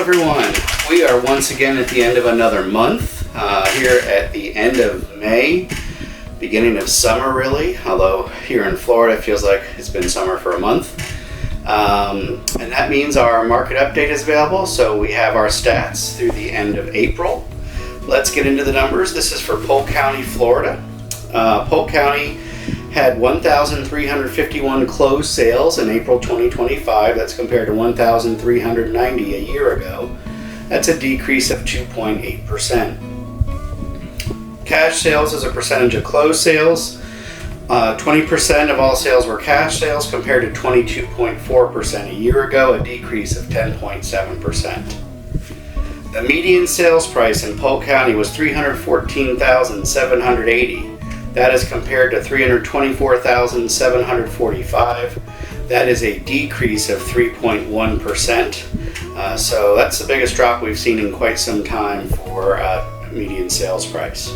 everyone. We are once again at the end of another month, here at the end of May, beginning of summer really, although here in Florida it feels like it's been summer for a month. And that means our market update is available, so we have our stats through the end of April. Let's get into the numbers. This is for Polk County, Florida. Polk County had 1,351 closed sales in April 2025. That's compared to 1,390 a year ago. That's a decrease of 2.8%. Cash sales as a percentage of closed sales, 20% of all sales were cash sales compared to 22.4% a year ago, a decrease of 10.7%. The median sales price in Polk County was $314,780. That is compared to $324,745. That is a decrease of 3.1%. So that's the biggest drop we've seen in quite some time for median sales price.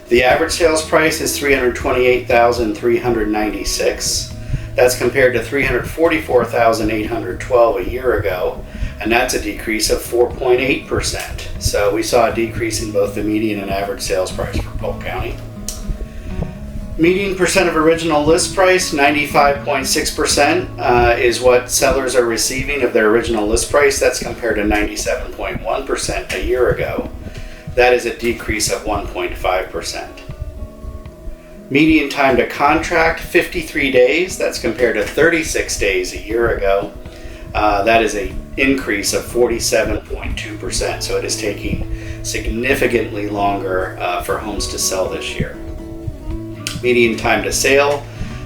The average sales price is $328,396. That's compared to $344,812 a year ago, and that's a decrease of 4.8%. So we saw a decrease in both the median and average sales price for Polk County. Median percent of original list price, 95.6%, is what sellers are receiving of their original list price. That's compared to 97.1% a year ago. That is a decrease of 1.5%. Median time to contract, 53 days. That's compared to 36 days a year ago. That is an increase of 47.2%. So it is taking significantly longer for homes to sell this year. Median time to sale,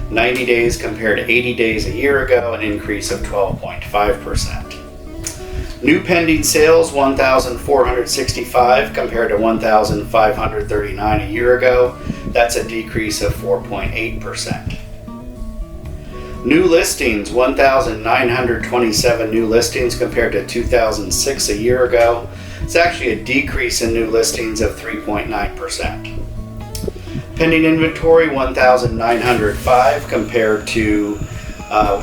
90 days compared to 80 days a year ago, an increase of 12.5%. New pending sales, 1,465 compared to 1,539 a year ago. That's a decrease of 4.8%. New listings, 1,927 new listings compared to 2,006 a year ago. It's actually a decrease in new listings of 3.9%. Pending inventory, 1,905 compared to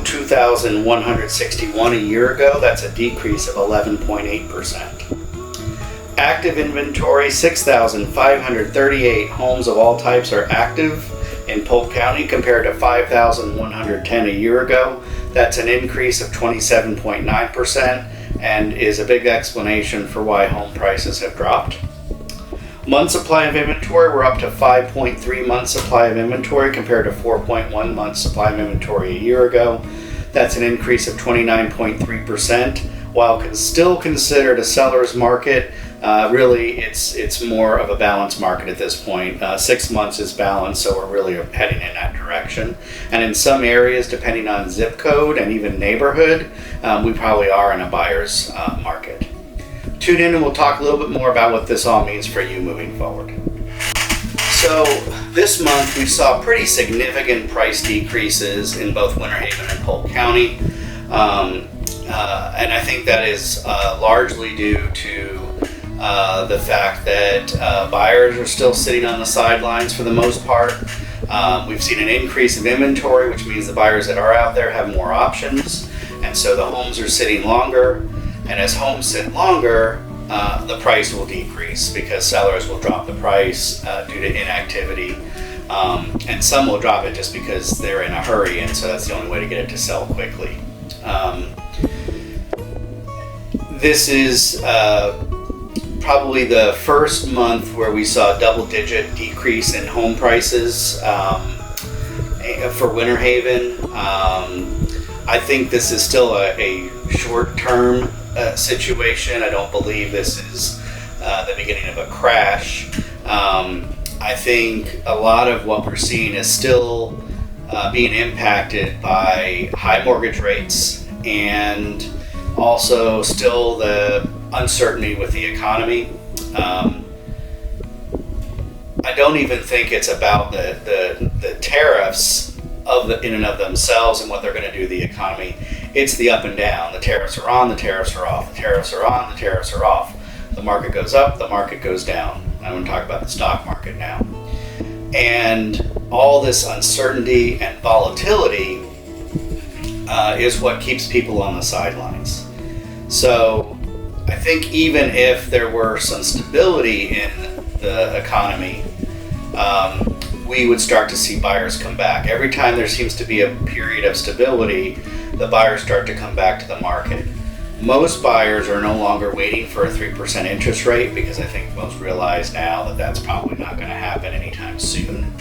2,161 a year ago. That's a decrease of 11.8%. Active inventory, 6,538 homes of all types are active in Polk County compared to 5,110 a year ago. That's an increase of 27.9% and is a big explanation for why home prices have dropped. Month supply of inventory, we're up to 5.3 months supply of inventory compared to 4.1 months supply of inventory a year ago. That's an increase of 29.3%. While still considered a seller's market, really it's more of a balanced market at this point. 6 months is balanced, so we're really heading in that direction. And in some areas, depending on zip code and even neighborhood, we probably are in a buyer's market. Tune in and we'll talk a little bit more about what this all means for you moving forward. So this month we saw pretty significant price decreases in both Winter Haven and Polk County. And I think that is largely due to the fact that buyers are still sitting on the sidelines for the most part. We've seen an increase in inventory, which means the buyers that are out there have more options. And so the homes are sitting longer. And as homes sit longer, the price will decrease because sellers will drop the price due to inactivity. And some will drop it just because they're in a hurry, and so that's the only way to get it to sell quickly. This is probably the first month where we saw a double-digit decrease in home prices for Winter Haven. I think this is still a short-term situation. I don't believe this is the beginning of a crash. I think a lot of what we're seeing is still being impacted by high mortgage rates and also still the uncertainty with the economy. I don't even think it's about the tariffs in and of themselves and what they're going to do to the economy. It's the up and down. The tariffs are on, the tariffs are off. The tariffs are on, the tariffs are off. The market goes up, the market goes down. I'm going to talk about the stock market now. And all this uncertainty and volatility is what keeps people on the sidelines. So I think even if there were some stability in the economy, we would start to see buyers come back. Every time there seems to be a period of stability, the buyers start to come back to the market. Most buyers are no longer waiting for a 3% interest rate, because I think most realize now that that's probably not going to happen anytime soon.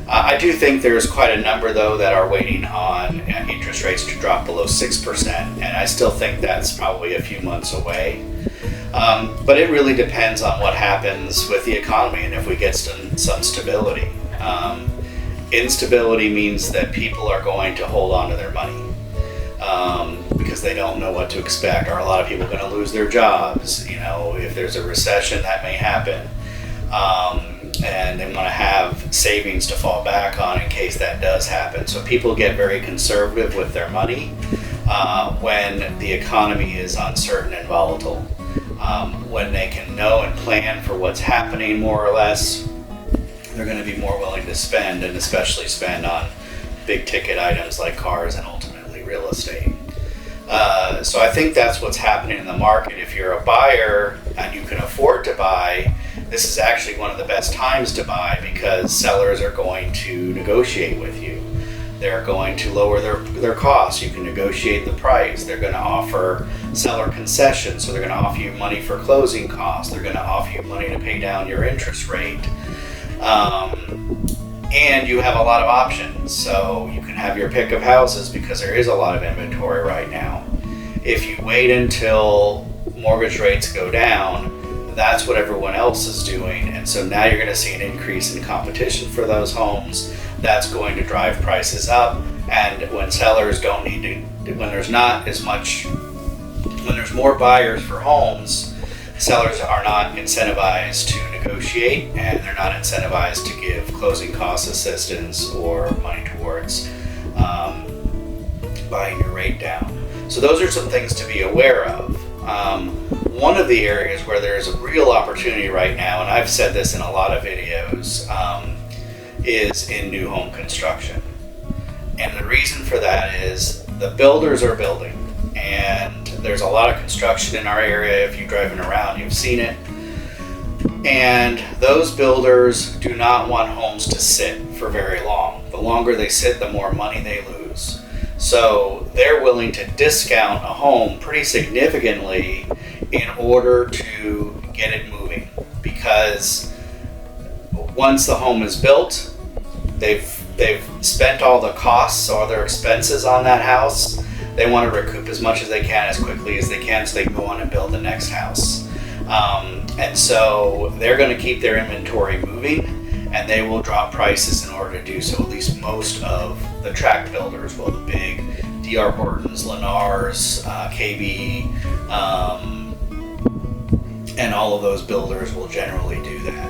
I do think there's quite a number, though, that are waiting on interest rates to drop below 6%, and I still think that's probably a few months away. But it really depends on what happens with the economy and if we get some stability. Instability means that people are going to hold on to their money because they don't know what to expect. Are a lot of people going to lose their jobs? You know, if there's a recession, that may happen. And they want to have savings to fall back on in case that does happen. So people get very conservative with their money when the economy is uncertain and volatile. When they can know and plan for what's happening more or less, they're going to be more willing to spend, and especially spend on big ticket items like cars and ultimately real estate. So I think that's what's happening in the market. If you're a buyer and you can afford to buy, this is actually one of the best times to buy, because sellers are going to negotiate with you. They're going to lower their costs. You can negotiate the price. They're going to offer seller concessions. So they're going to offer you money for closing costs. They're going to offer you money to pay down your interest rate. And you have a lot of options. So you can have your pick of houses, because there is a lot of inventory right now. If you wait until mortgage rates go down, that's what everyone else is doing. And so now you're going to see an increase in competition for those homes. That's going to drive prices up. And when sellers don't need to, when there's not as much, when there's more buyers for homes, sellers are not incentivized to negotiate, and they're not incentivized to give closing cost assistance or money towards buying your rate down. So those are some things to be aware of. One of the areas where there's a real opportunity right now, and I've said this in a lot of videos, is in new home construction. And the reason for that is the builders are building, and there's a lot of construction in our area. If you're driving around, you've seen it. And those builders do not want homes to sit for very long. The longer they sit, the more money they lose. So they're willing to discount a home pretty significantly in order to get it moving, because once the home is built, they've spent all the costs or their expenses on that house. They want to recoup as much as they can as quickly as they can, so they can go on and build the next house. And so they're going to keep their inventory moving, and they will drop prices in order to do so. At least most of the tract builders will. The big D.R. Hortons, Lennars, KB, and all of those builders will generally do that.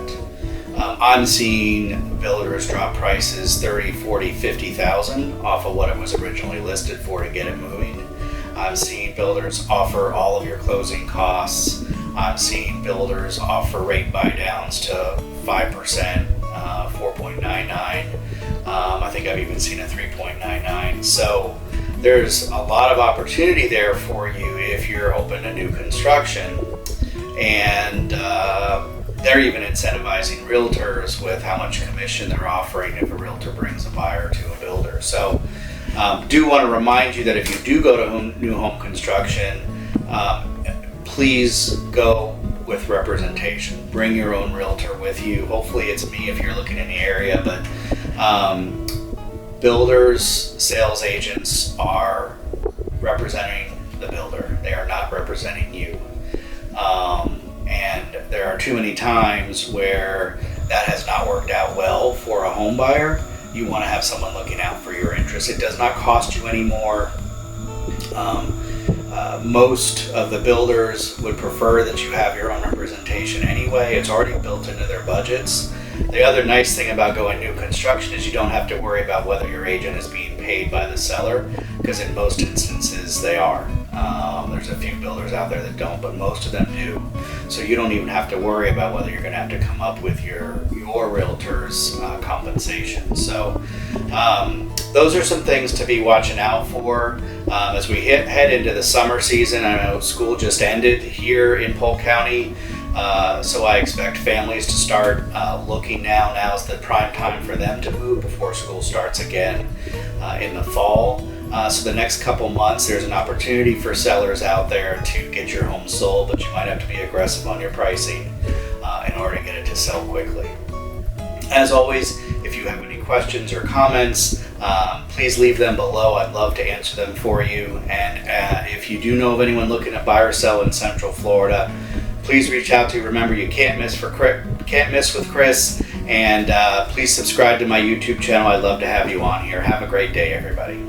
I'm seeing builders drop prices 30, 40, 50,000 off of what it was originally listed for to get it moving. I'm seeing builders offer all of your closing costs. I'm seeing builders offer rate buy downs to 5%, 4.99. I think I've even seen a 3.99. So there's a lot of opportunity there for you if you're open to new construction. And they're even incentivizing realtors with how much commission they're offering if a realtor brings a buyer to a builder. So do want to remind you that if you do go to new home construction, please go with representation. Bring your own realtor with you. Hopefully it's me if you're looking in the area, but builders, sales agents are representing the builder. They are not representing you. And there are too many times where that has not worked out well for a home buyer. You want to have someone looking out for your interests. It does not cost you any more. Most of the builders would prefer that you have your own representation anyway. It's already built into their budgets. The other nice thing about going new construction is you don't have to worry about whether your agent is being paid by the seller, because in most instances they are. There's There's a few builders out there that don't, but most of them do. So you don't even have to worry about whether you're going to have to come up with your realtor's compensation. So those are some things to be watching out for as we head into the summer season. I know school just ended here in Polk County. So I expect families to start looking now. Now's the prime time for them to move before school starts again in the fall. So the next couple months, there's an opportunity for sellers out there to get your home sold, but you might have to be aggressive on your pricing in order to get it to sell quickly. As always, if you have any questions or comments, please leave them below. I'd love to answer them for you. And if you do know of anyone looking to buy or sell in Central Florida, please reach out to. Remember, you can't miss with Chris. And please subscribe to my YouTube channel. I'd love to have you on here. Have a great day, everybody.